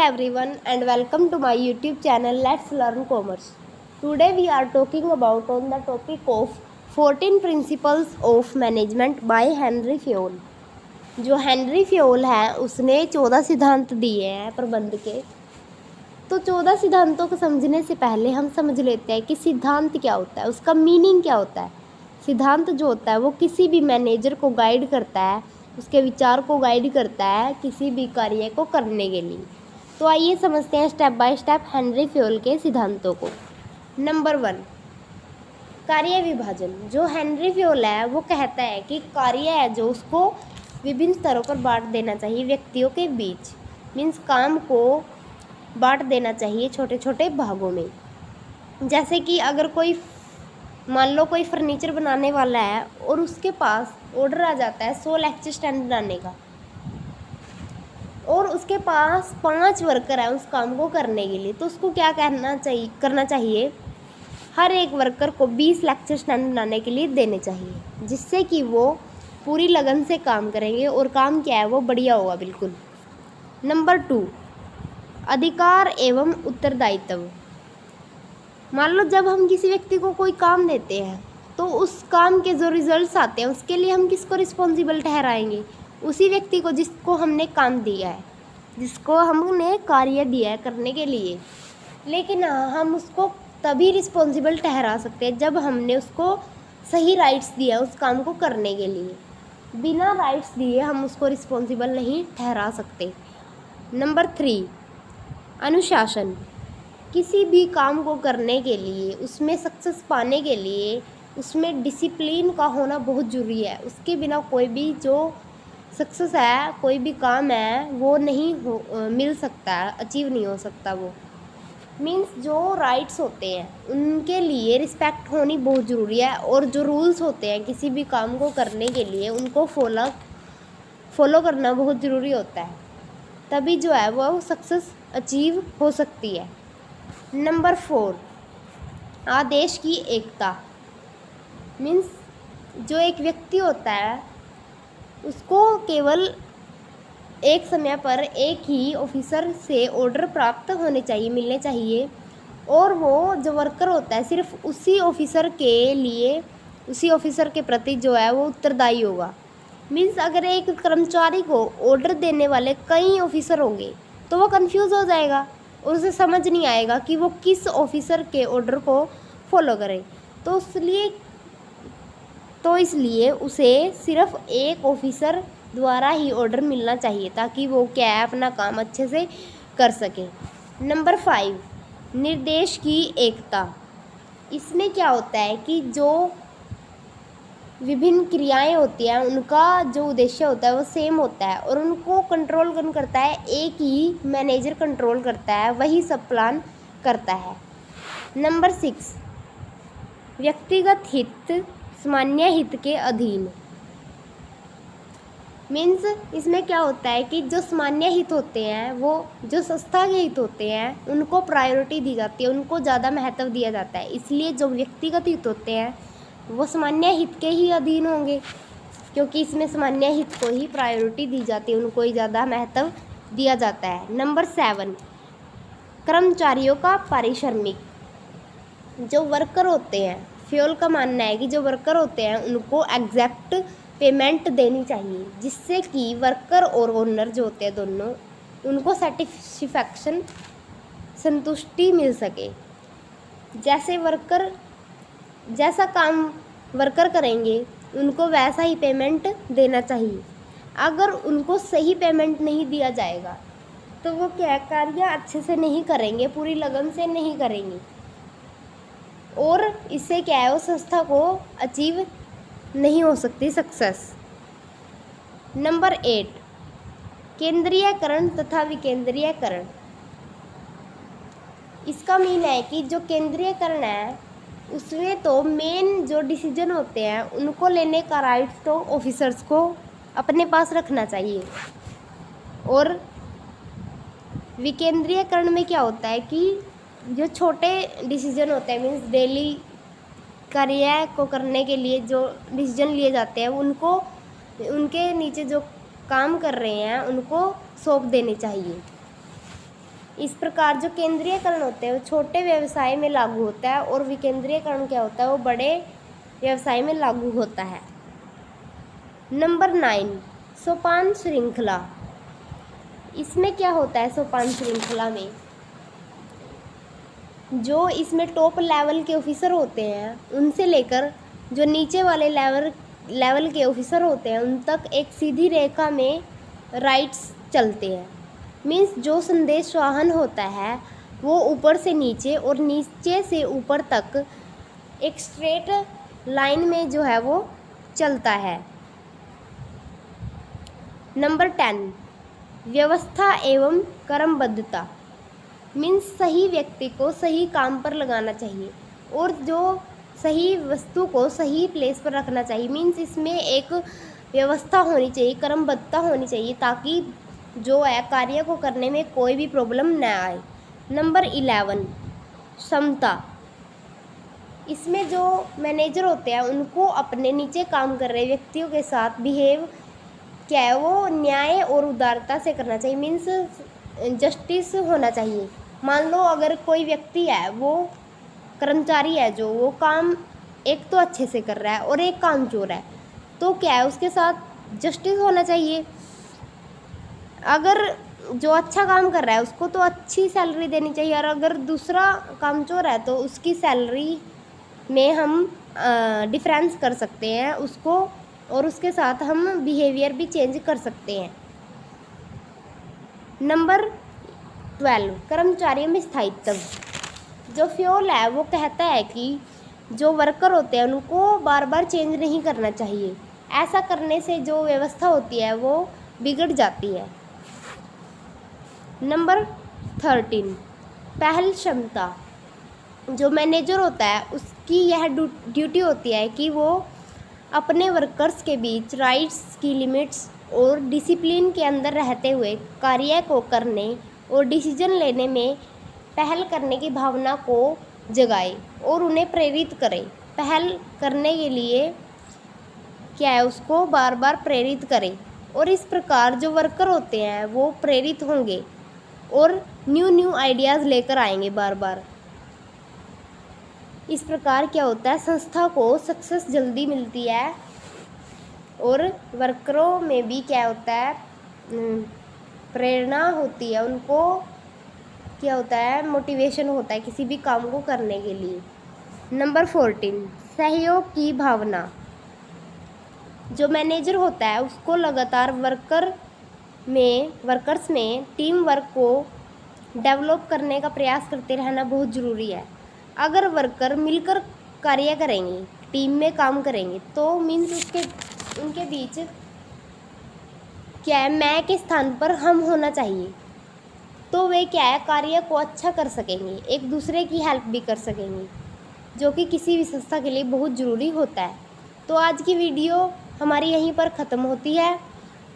everyone and welcome to my YouTube channel Let's Learn Commerce. Today we are talking about on the topic of 14 Principles of Management by Henry Fayol. जो Henry Fayol है उसने 14 सिद्धांत दिए हैं प्रबंध के। तो 14 सिद्धांतों को समझने से पहले हम समझ लेते हैं कि सिद्धांत क्या होता है, उसका मीनिंग क्या होता है। सिद्धांत जो होता है वो किसी भी मैनेजर को गाइड करता है, उसके विचार को गाइड करता है किसी भी कार्य को करने के लिए। तो आइए समझते हैं step by step Henry Fayol के सिद्धांतों को। नंबर 1, कार्य विभाजन। जो हेनरी फ्योल है वो कहता है कि कार्य है जो उसको विभिन्न स्तरों पर बांट देना चाहिए व्यक्तियों के बीच। मीन्स काम को बांट देना चाहिए छोटे छोटे भागों में। जैसे कि अगर कोई मान लो कोई फर्नीचर बनाने वाला है और उसके पास ऑर्डर आ जाता है 100 लेक्चर स्टैंड बनाने का, और उसके पास 5 वर्कर है उस काम को करने के लिए, तो उसको क्या करना चाहिए, हर एक वर्कर को 20 लेक्चर स्टैंड बनाने के लिए देने चाहिए, जिससे कि वो पूरी लगन से काम करेंगे और काम क्या है वो बढ़िया होगा बिल्कुल। नंबर 2, अधिकार एवं उत्तरदायित्व। मान लो जब हम किसी व्यक्ति को कोई काम देते हैं तो उस काम के जो रिजल्ट्स आते हैं उसके लिए हम किसको रिस्पॉन्सिबल ठहराएंगे, उसी व्यक्ति को जिसको हमने काम दिया है, जिसको हमने कार्य दिया है करने के लिए। लेकिन हम उसको तभी रिस्पॉन्सिबल ठहरा सकते हैं जब हमने उसको सही राइट्स दिया उस काम को करने के लिए। बिना राइट्स दिए हम उसको रिस्पॉन्सिबल नहीं ठहरा सकते। नंबर 3, अनुशासन। किसी भी काम को करने के लिए, उसमें सक्सेस पाने के लिए उसमें डिसिप्लिन का होना बहुत ज़रूरी है। उसके बिना कोई भी जो सक्सेस है, कोई भी काम है वो नहीं मिल सकता है, अचीव नहीं हो सकता। वो मीन्स जो राइट्स होते हैं उनके लिए रिस्पेक्ट होनी बहुत ज़रूरी है, और जो रूल्स होते हैं किसी भी काम को करने के लिए उनको फॉलो करना बहुत ज़रूरी होता है, तभी जो है वो सक्सेस अचीव हो सकती है। नंबर 4, आदेश की एकता। मीन्स जो एक व्यक्ति होता है उसको केवल एक समय पर एक ही ऑफिसर से ऑर्डर प्राप्त मिलने चाहिए, और वो जो वर्कर होता है सिर्फ उसी ऑफिसर के लिए, उसी ऑफिसर के प्रति जो है वो उत्तरदायी होगा। मीन्स अगर एक कर्मचारी को ऑर्डर देने वाले कई ऑफिसर होंगे तो वो कंफ्यूज हो जाएगा और उसे समझ नहीं आएगा कि वो किस ऑफिसर के ऑर्डर को फॉलो करे। तो इसलिए उसे सिर्फ एक ऑफिसर द्वारा ही ऑर्डर मिलना चाहिए ताकि वो क्या है अपना काम अच्छे से कर सके। नंबर 5, निर्देश की एकता। इसमें क्या होता है कि जो विभिन्न क्रियाएं होती हैं उनका जो उद्देश्य होता है वो सेम होता है, और उनको कंट्रोल कौन करता है, एक ही मैनेजर कंट्रोल करता है, वही सब प्लान करता है। नंबर 6, व्यक्तिगत हित सामान्य हित के अधीन। मीन्स इसमें क्या होता है कि जो सामान्य हित होते हैं, वो जो संस्था के हित होते हैं उनको प्रायोरिटी दी जाती है, उनको ज़्यादा महत्व दिया जाता है। इसलिए जो व्यक्तिगत हित होते हैं वो सामान्य हित के ही अधीन होंगे, क्योंकि इसमें सामान्य हित को ही प्रायोरिटी दी जाती है, उनको ही ज़्यादा महत्व दिया जाता है। नंबर 7, कर्मचारियों का पारिश्रमिक। जो वर्कर होते हैं, फ्योल का मानना है कि जो वर्कर होते हैं उनको एग्जैक्ट पेमेंट देनी चाहिए, जिससे कि वर्कर और ओनर जो होते हैं दोनों, उनको सेटिस्फैक्शन संतुष्टि मिल सके। जैसा काम वर्कर करेंगे उनको वैसा ही पेमेंट देना चाहिए। अगर उनको सही पेमेंट नहीं दिया जाएगा तो वो क्या कार्य अच्छे से नहीं करेंगे, पूरी लगन से नहीं करेंगे, और इससे क्या है वो संस्था को अचीव नहीं हो सकती सक्सेस। नंबर 8, केंद्रीयकरण तथा विकेंद्रीयकरण। इसका मीन है कि जो केंद्रीयकरण है उसमें तो मेन जो डिसीजन होते हैं उनको लेने का राइट तो ऑफिसर्स को अपने पास रखना चाहिए, और विकेंद्रीयकरण में क्या होता है कि जो छोटे डिसीजन होते हैं, मीन्स डेली कार्य को करने के लिए जो डिसीजन लिए जाते हैं उनको उनके नीचे जो काम कर रहे हैं उनको सौंप देने चाहिए। इस प्रकार जो केंद्रीयकरण होते हैं वो छोटे व्यवसाय में लागू होता है और विकेंद्रीयकरण क्या होता है वो बड़े व्यवसाय में लागू होता है। नंबर 9, सोपान श्रृंखला। इसमें क्या होता है सोपान श्रृंखला में, जो इसमें टॉप लेवल के ऑफिसर होते हैं उनसे लेकर जो नीचे वाले लेवल के ऑफिसर होते हैं उन तक एक सीधी रेखा में राइट्स चलते हैं। मीन्स जो संदेश वाहन होता है वो ऊपर से नीचे और नीचे से ऊपर तक एक स्ट्रेट लाइन में जो है वो चलता है। नंबर 10, व्यवस्था एवं क्रमबद्धता। मीन्स सही व्यक्ति को सही काम पर लगाना चाहिए और जो सही वस्तु को सही प्लेस पर रखना चाहिए। मीन्स इसमें एक व्यवस्था होनी चाहिए, क्रमबद्धता होनी चाहिए ताकि जो है कार्य को करने में कोई भी प्रॉब्लम न आए। नंबर 11, क्षमता। इसमें जो मैनेजर होते हैं उनको अपने नीचे काम कर रहे व्यक्तियों के साथ बिहेव क्या है वो न्याय और उदारता से करना चाहिए। मीन्स जस्टिस होना चाहिए। मान लो अगर कोई व्यक्ति है, वो कर्मचारी है जो वो काम एक तो अच्छे से कर रहा है और एक कामचोर है, तो क्या है उसके साथ जस्टिस होना चाहिए। अगर जो अच्छा काम कर रहा है उसको तो अच्छी सैलरी देनी चाहिए और अगर दूसरा कामचोर है तो उसकी सैलरी में हम डिफरेंस कर सकते हैं उसको और उसके साथ हम बिहेवियर भी चेंज कर सकते हैं। नंबर 12, कर्मचारियों में स्थायित्व। जो फ्यूल है वो कहता है कि जो वर्कर होते हैं उनको बार बार चेंज नहीं करना चाहिए। ऐसा करने से जो व्यवस्था होती है वो बिगड़ जाती है। नंबर 13, पहल क्षमता। जो मैनेजर होता है उसकी यह ड्यूटी होती है कि वो अपने वर्कर्स के बीच राइट्स की लिमिट्स और डिसिप्लिन के अंदर रहते हुए कार्य को करने और डिसीजन लेने में पहल करने की भावना को जगाए और उन्हें प्रेरित करे। पहल करने के लिए क्या है उसको बार बार प्रेरित करे और इस प्रकार जो वर्कर होते हैं वो प्रेरित होंगे और न्यू आइडियाज़ लेकर आएंगे बार बार। इस प्रकार क्या होता है संस्था को सक्सेस जल्दी मिलती है और वर्करों में भी क्या होता है प्रेरणा होती है, उनको क्या होता है मोटिवेशन होता है किसी भी काम को करने के लिए। नंबर 14, सहयोग की भावना। जो मैनेजर होता है उसको लगातार वर्कर्स में टीम वर्क को डेवलप करने का प्रयास करते रहना बहुत ज़रूरी है। अगर वर्कर मिलकर कार्य करेंगे, टीम में काम करेंगे तो मीन्स उनके बीच क्या है मैं के स्थान पर हम होना चाहिए, तो वे क्या है कार्य को अच्छा कर सकेंगे, एक दूसरे की हेल्प भी कर सकेंगे, जो कि किसी भी संस्था के लिए बहुत ज़रूरी होता है। तो आज की वीडियो हमारी यहीं पर ख़त्म होती है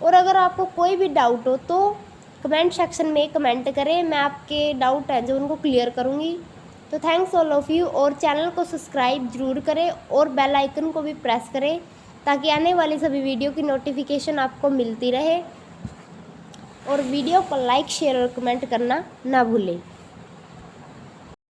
और अगर आपको कोई भी डाउट हो तो कमेंट सेक्शन में कमेंट करें, मैं आपके डाउट हैं जो उनको क्लियर करूँगी। तो थैंक्स ऑल ऑफ़ यू और चैनल को सब्सक्राइब ज़रूर करें और बेल आइकन को भी प्रेस करें ताकि आने वाली सभी वीडियो की नोटिफिकेशन आपको मिलती रहे और वीडियो को लाइक शेयर और कमेंट करना ना भूलें।